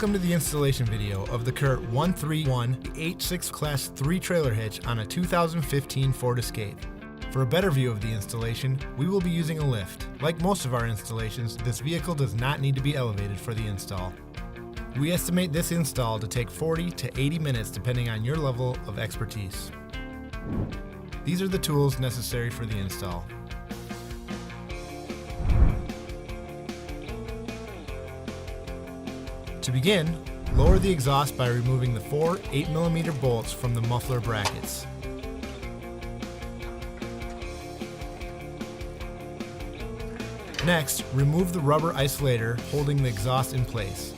Welcome to the installation video of the CURT 131 H6 Class 3 trailer hitch on a 2015 Ford Escape. For a better view of the installation, we will be using a lift. Like most of our installations, this vehicle does not need to be elevated for the install. We estimate this install to take 40 to 80 minutes depending on your level of expertise. These are the tools necessary for the install. To begin, lower the exhaust by removing the 4 8mm bolts from the muffler brackets. Next, remove the rubber isolator holding the exhaust in place.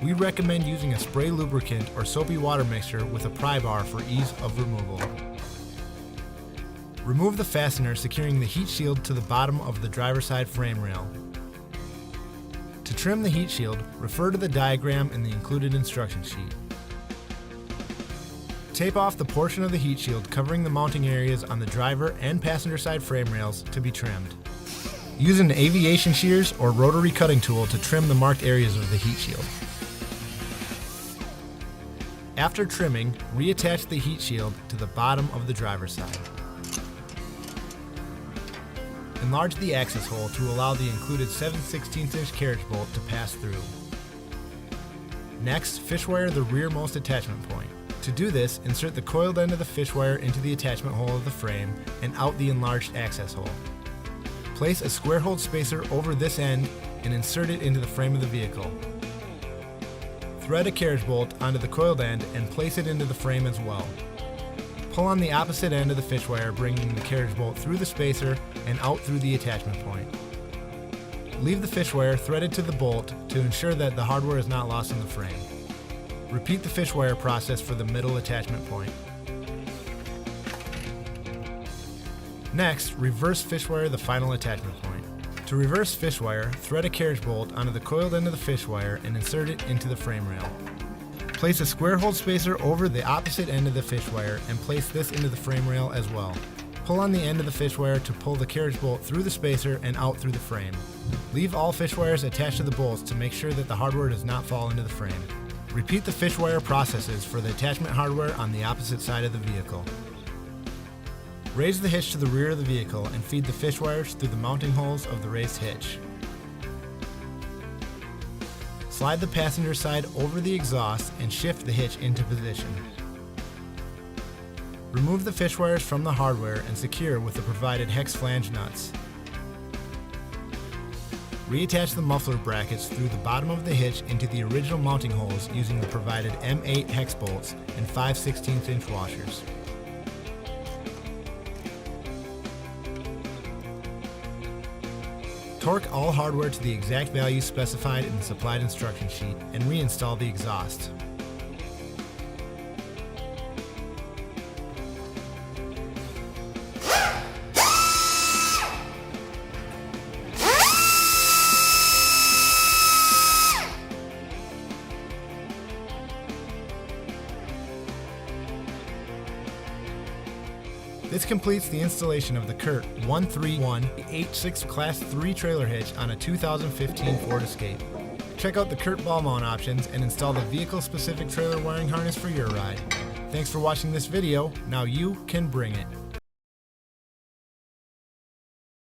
We recommend using a spray lubricant or soapy water mixture with a pry bar for ease of removal. Remove the fastener securing the heat shield to the bottom of the driver's side frame rail. To trim the heat shield, refer to the diagram in the included instruction sheet. Tape off the portion of the heat shield covering the mounting areas on the driver and passenger side frame rails to be trimmed. Use an aviation shears or rotary cutting tool to trim the marked areas of the heat shield. After trimming, reattach the heat shield to the bottom of the driver's side. Enlarge the access hole to allow the included 7/16" carriage bolt to pass through. Next, fish wire the rearmost attachment point. To do this, insert the coiled end of the fish wire into the attachment hole of the frame and out the enlarged access hole. Place a square hole spacer over this end and insert it into the frame of the vehicle. Thread a carriage bolt onto the coiled end and place it into the frame as well. Pull on the opposite end of the fish wire, bringing the carriage bolt through the spacer and out through the attachment point. Leave the fish wire threaded to the bolt to ensure that the hardware is not lost in the frame. Repeat the fish wire process for the middle attachment point. Next, reverse fish wire the final attachment point. To reverse fish wire, thread a carriage bolt onto the coiled end of the fish wire and insert it into the frame rail. Place a square hole spacer over the opposite end of the fish wire and place this into the frame rail as well. Pull on the end of the fish wire to pull the carriage bolt through the spacer and out through the frame. Leave all fish wires attached to the bolts to make sure that the hardware does not fall into the frame. Repeat the fish wire processes for the attachment hardware on the opposite side of the vehicle. Raise the hitch to the rear of the vehicle and feed the fish wires through the mounting holes of the raised hitch. Slide the passenger side over the exhaust and shift the hitch into position. Remove the fish wires from the hardware and secure with the provided hex flange nuts. Reattach the muffler brackets through the bottom of the hitch into the original mounting holes using the provided M8 hex bolts and 5/16" washers. Torque all hardware to the exact value specified in the supplied instruction sheet and reinstall the exhaust. This completes the installation of the CURT 131 H6 Class 3 trailer hitch on a 2015 Ford Escape. Check out the CURT ball mount options and install the vehicle-specific trailer wiring harness for your ride. Thanks for watching this video. Now you can bring it.